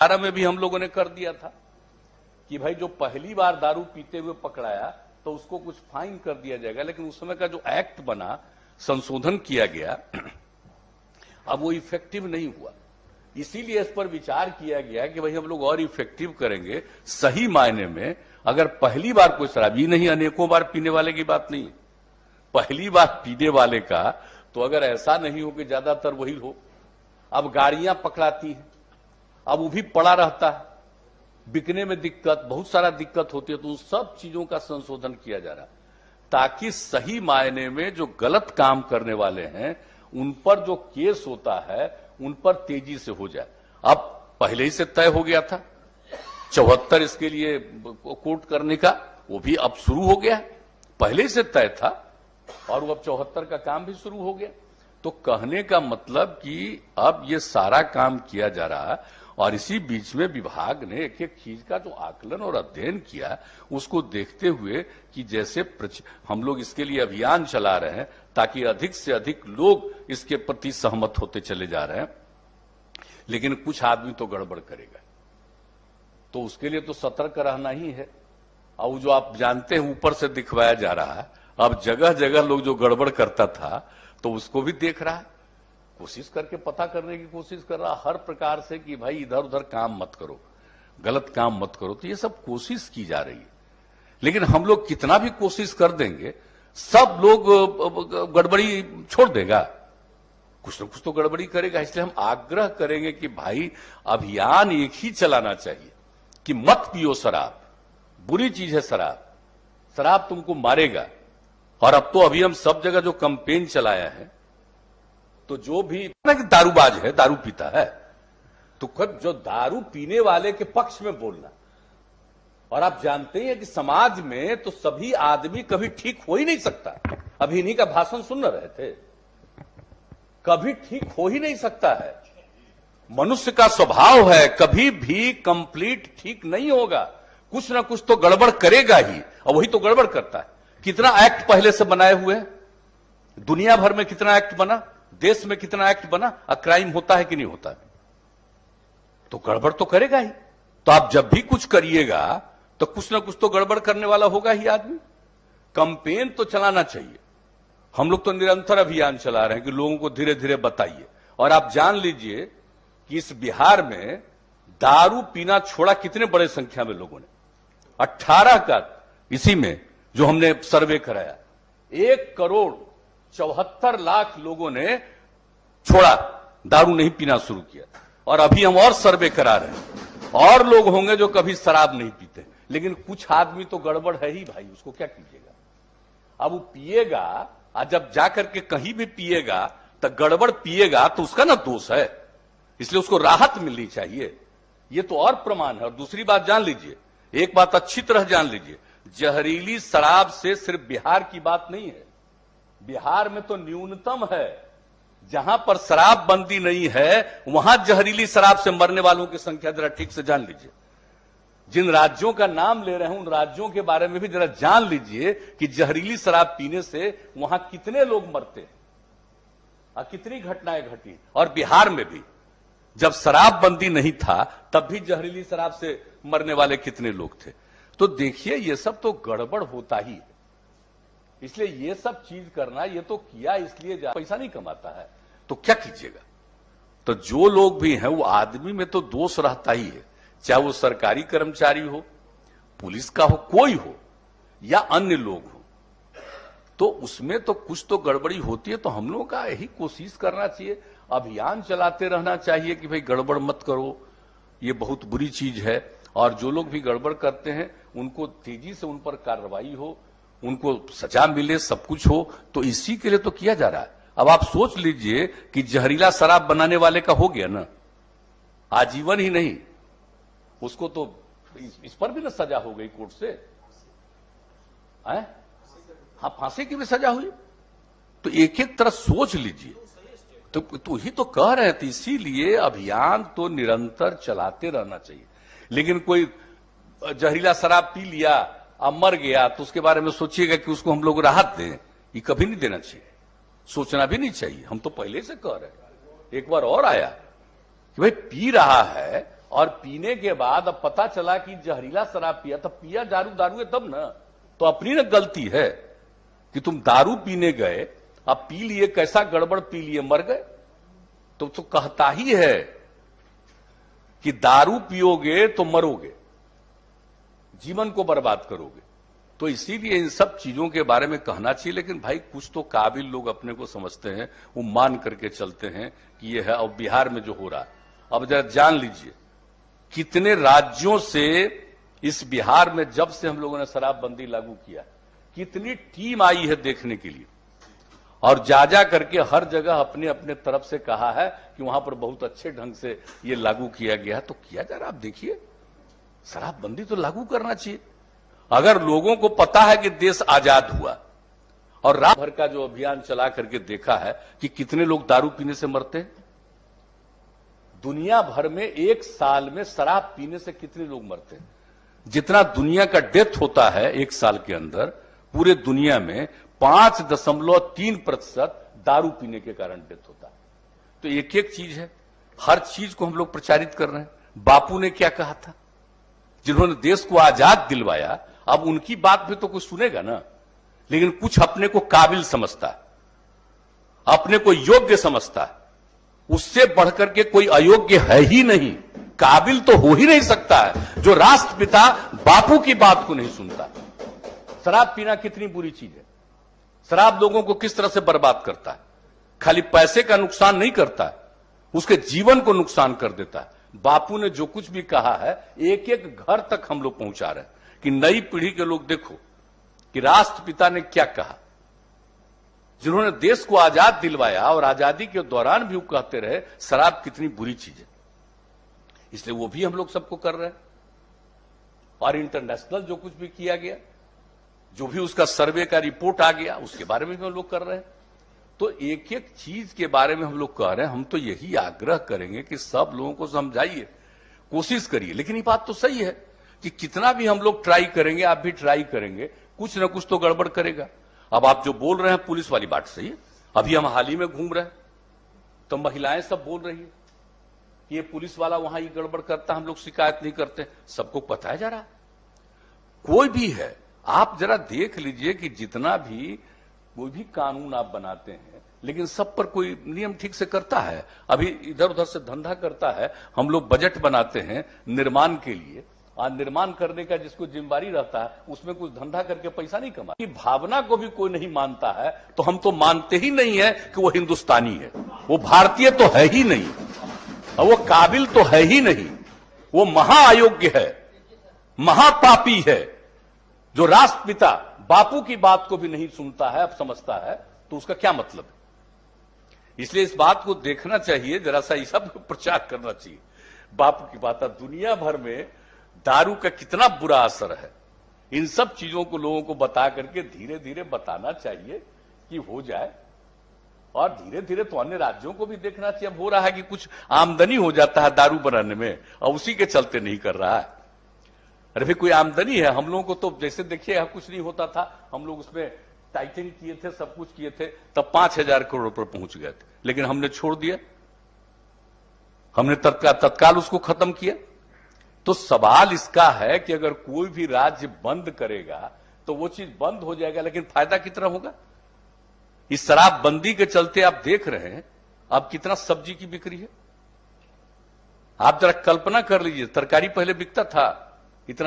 2018 में भी हम लोगों ने कर दिया था कि भाई जो पहली बार दारू पीते हुए पकड़ाया तो उसको कुछ फाइन कर दिया जाएगा, लेकिन उस समय का जो एक्ट बना, संशोधन किया गया, अब वो इफेक्टिव नहीं हुआ। इसीलिए इस पर विचार किया गया कि भाई हम लोग और इफेक्टिव करेंगे। सही मायने में अगर पहली बार कोई शराबी नहीं, अनेकों बार पीने वाले की बात नहीं, पहली बार पीने वाले का, तो अगर ऐसा नहीं हो कि ज्यादातर वही हो। अब गाड़ियां पकड़ाती हैं, अब वो भी पड़ा रहता है, बिकने में दिक्कत, बहुत सारा दिक्कत होती है, तो उन सब चीजों का संशोधन किया जा रहा है ताकि सही मायने में जो गलत काम करने वाले हैं उन पर जो केस होता है उन पर तेजी से हो जाए। अब पहले ही से तय हो गया था 74 इसके लिए कोर्ट करने का, वो भी अब शुरू हो गया, पहले ही से तय था और वो अब 74 का काम भी शुरू हो गया। तो कहने का मतलब कि अब ये सारा काम किया जा रहा है और इसी बीच में विभाग ने एक एक चीज का जो आकलन और अध्ययन किया उसको देखते हुए कि जैसे हम लोग इसके लिए अभियान चला रहे हैं ताकि अधिक से अधिक लोग इसके प्रति सहमत होते चले जा रहे हैं, लेकिन कुछ आदमी तो गड़बड़ करेगा, तो उसके लिए तो सतर्क रहना ही है। और जो आप जानते हैं ऊपर से दिखवाया जा रहा है, अब जगह जगह लोग जो गड़बड़ करता था तो उसको भी देख रहा है, कोशिश करके पता करने की कोशिश कर रहा हर प्रकार से कि भाई इधर उधर काम मत करो, गलत काम मत करो। तो ये सब कोशिश की जा रही है, लेकिन हम लोग कितना भी कोशिश कर देंगे सब लोग गड़बड़ी छोड़ देगा, कुछ न कुछ तो गड़बड़ी करेगा। इसलिए हम आग्रह करेंगे कि भाई अभियान एक ही चलाना चाहिए कि मत पियो शराब, बुरी चीज है शराब, शराब तुमको मारेगा। और अब तो अभी हम सब जगह जो कैंपेन चलाया है, तो जो भी दारूबाज है, दारू पीता है, तो खुद जो दारू पीने वाले के पक्ष में बोलना। और आप जानते हैं कि समाज में तो सभी आदमी कभी ठीक हो ही नहीं सकता। अभी इन्हीं का भाषण सुन रहे थे, कभी ठीक हो ही नहीं सकता है। मनुष्य का स्वभाव है, कभी भी कंप्लीट ठीक नहीं होगा, कुछ ना कुछ तो गड़बड़ करेगा ही, और वही तो गड़बड़ करता है। कितना एक्ट पहले से बनाए हुए हैं, दुनिया भर में कितना एक्ट बना, देश में कितना एक्ट बना, क्राइम होता है कि नहीं होता है, तो गड़बड़ तो करेगा ही। तो आप जब भी कुछ करिएगा तो कुछ ना कुछ तो गड़बड़ करने वाला होगा ही आदमी। कैंपेन तो चलाना चाहिए, हम लोग तो निरंतर अभियान चला रहे हैं कि लोगों को धीरे धीरे बताइए। और आप जान लीजिए कि इस बिहार में दारू पीना छोड़ा कितने बड़े संख्या में लोगों ने, 18 का इसी में जो हमने सर्वे कराया, 1,74,00,000 लोगों ने छोड़ा, दारू नहीं पीना शुरू किया। और अभी हम और सर्वे करा रहे हैं, और लोग होंगे जो कभी शराब नहीं पीते, लेकिन कुछ आदमी तो गड़बड़ है ही भाई, उसको क्या कीजिएगा। अब वो पिएगा, और जब जाकर के कहीं भी पिएगा तो गड़बड़ पिएगा तो उसका ना दोष है, इसलिए उसको राहत मिलनी चाहिए। ये तो और प्रमाण है। और दूसरी बात जान लीजिए, एक बात अच्छी तरह जान लीजिए, जहरीली शराब से सिर्फ बिहार की बात नहीं है, बिहार में तो न्यूनतम है, जहां पर शराब बंदी नहीं है वहां जहरीली शराब से मरने वालों की संख्या जरा ठीक से जान लीजिए। जिन राज्यों का नाम ले रहे हैं उन राज्यों के बारे में भी जरा जान लीजिए कि जहरीली शराब पीने से वहां कितने लोग मरते हैं और कितनी घटनाएं घटी। और बिहार में भी जब शराब बंदी नहीं था तब भी जहरीली शराब से मरने वाले कितने लोग थे। तो देखिए ये सब तो गड़बड़ होता ही है, इसलिए ये सब चीज करना, ये तो किया इसलिए पैसा नहीं कमाता है तो क्या कीजिएगा। तो जो लोग भी हैं वो आदमी में तो दोष रहता ही है, चाहे वो सरकारी कर्मचारी हो, पुलिस का हो, कोई हो या अन्य लोग हो, तो उसमें तो कुछ तो गड़बड़ी होती है। तो हम लोगों का यही कोशिश करना चाहिए, अभियान चलाते रहना चाहिए कि भाई गड़बड़ मत करो, ये बहुत बुरी चीज है। और जो लोग भी गड़बड़ करते हैं उनको तेजी से उन पर कार्रवाई हो, उनको सजा मिले, सब कुछ हो, तो इसी के लिए तो किया जा रहा है। अब आप सोच लीजिए कि जहरीला शराब बनाने वाले का हो गया ना आजीवन ही नहीं, उसको तो इस पर भी ना सजा हो गई कोर्ट से, हाँ, फांसी की भी सजा हुई। तो एक एक तरह सोच लीजिए, तो ही तो कह रहे थे, इसीलिए अभियान तो निरंतर चलाते रहना चाहिए। लेकिन कोई जहरीला शराब पी लिया अब मर गया तो उसके बारे में सोचिएगा कि उसको हम लोग राहत दें, ये कभी नहीं देना चाहिए, सोचना भी नहीं चाहिए। हम तो पहले से कह रहे हैं, एक बार और आया कि भाई पी रहा है और पीने के बाद अब पता चला कि जहरीला शराब पिया, तब पिया दारू है तब ना, तो अपनी ना गलती है कि तुम दारू पीने गए, अब पी लिए, कैसा गड़बड़ पी लिए, मर गए। तो कहता ही है कि दारू पियोगे तो मरोगे, जीवन को बर्बाद करोगे। तो इसीलिए इन सब चीजों के बारे में कहना चाहिए। लेकिन भाई कुछ तो काबिल लोग अपने को समझते हैं, वो मान करके चलते हैं कि ये है। और बिहार में जो हो रहा है, अब जरा जान लीजिए कितने राज्यों से इस बिहार में जब से हम लोगों ने शराबबंदी लागू किया, कितनी टीम आई है देखने के लिए, और जा करके हर जगह अपने अपने तरफ से कहा है कि वहां पर बहुत अच्छे ढंग से ये लागू किया गया है। तो किया जा रहा, आप देखिए, शराबबंदी तो लागू करना चाहिए। अगर लोगों को पता है कि देश आजाद हुआ, और रात भर का जो अभियान चला करके देखा है कि कितने लोग दारू पीने से मरते हैं, दुनिया भर में एक साल में शराब पीने से कितने लोग मरते हैं, जितना दुनिया का डेथ होता है एक साल के अंदर, पूरे दुनिया में 5.3% दारू पीने के कारण डेथ होता है। तो एक एक चीज है, हर चीज को हम लोग प्रचारित कर रहे हैं। बापू ने क्या कहा था, जिन्होंने देश को आजाद दिलवाया, अब उनकी बात भी तो कोई सुनेगा ना। लेकिन कुछ अपने को काबिल समझता है, अपने को योग्य समझता है, उससे बढ़कर के कोई अयोग्य है ही नहीं, काबिल तो हो ही नहीं सकता है जो राष्ट्रपिता बापू की बात को नहीं सुनता। शराब पीना कितनी बुरी चीज है, शराब लोगों को किस तरह से बर्बाद करता है, खाली पैसे का नुकसान नहीं करता है, उसके जीवन को नुकसान कर देता है। बापू ने जो कुछ भी कहा है, एक एक घर तक हम लोग पहुंचा रहे हैं कि नई पीढ़ी के लोग देखो कि राष्ट्रपिता ने क्या कहा, जिन्होंने देश को आजाद दिलवाया और आजादी के दौरान भी वो कहते रहे शराब कितनी बुरी चीज है। इसलिए वो भी हम लोग सबको कर रहे हैं। और इंटरनेशनल जो कुछ भी किया गया, जो भी उसका सर्वे का रिपोर्ट आ गया, उसके बारे में भी हम लोग कर रहे हैं। तो एक एक चीज के बारे में हम लोग कह रहे हैं। हम तो यही आग्रह करेंगे कि सब लोगों को समझाइए, कोशिश करिए। लेकिन ये बात तो सही है कि कितना भी हम लोग ट्राई करेंगे, आप भी ट्राई करेंगे, कुछ ना कुछ तो गड़बड़ करेगा। अब आप जो बोल रहे हैं पुलिस वाली बात सही है। अभी हम हाल ही में घूम रहे हैं तो महिलाएं सब बोल रही है कि ये पुलिस वाला वहां ये गड़बड़ करता, हम लोग शिकायत नहीं करते। सबको बताया जा रहा है, कोई भी है। आप जरा देख लीजिए कि जितना भी कोई भी कानून आप बनाते हैं, लेकिन सब पर कोई नियम ठीक से करता है। अभी इधर उधर से धंधा करता है। हम लोग बजट बनाते हैं निर्माण के लिए, और निर्माण करने का जिसको जिम्मेदारी रहता है, उसमें कुछ धंधा करके पैसा नहीं कमा। भावना को भी कोई नहीं मानता है, तो हम तो मानते ही नहीं है कि वो हिंदुस्तानी है, वो भारतीय तो है ही नहीं, और वो काबिल तो है ही नहीं, वो महाअयोग्य है, महापापी है। जो राष्ट्रपिता बापू की बात को भी नहीं सुनता है, अब समझता है, तो उसका क्या मतलब है। इसलिए इस बात को देखना चाहिए, जरा सा ये सब प्रचार करना चाहिए। बापू की बात, दुनिया भर में दारू का कितना बुरा असर है, इन सब चीजों को लोगों को बता करके धीरे धीरे बताना चाहिए कि हो जाए। और धीरे धीरे तो अन्य राज्यों को भी देखना चाहिए। अब हो रहा है कि कुछ आमदनी हो जाता है दारू बनाने में, और उसी के चलते नहीं कर रहा है। अरे भाई कोई आमदनी है, हम लोगों को तो जैसे देखिए कुछ नहीं होता था, हम लोग उसमें टाइटनिंग किए थे, सब कुछ किए थे, तब 5,000 करोड़ रुपए पहुंच गए थे। लेकिन हमने छोड़ दिया, हमने तत्काल उसको खत्म किया। तो सवाल इसका है कि अगर कोई भी राज्य बंद करेगा तो वो चीज बंद हो जाएगा, लेकिन फायदा कितना होगा। इस शराबबंदी के चलते आप देख रहे हैं अब कितना सब्जी की बिक्री है। आप जरा कल्पना कर लीजिए, तरकारी पहले बिकता था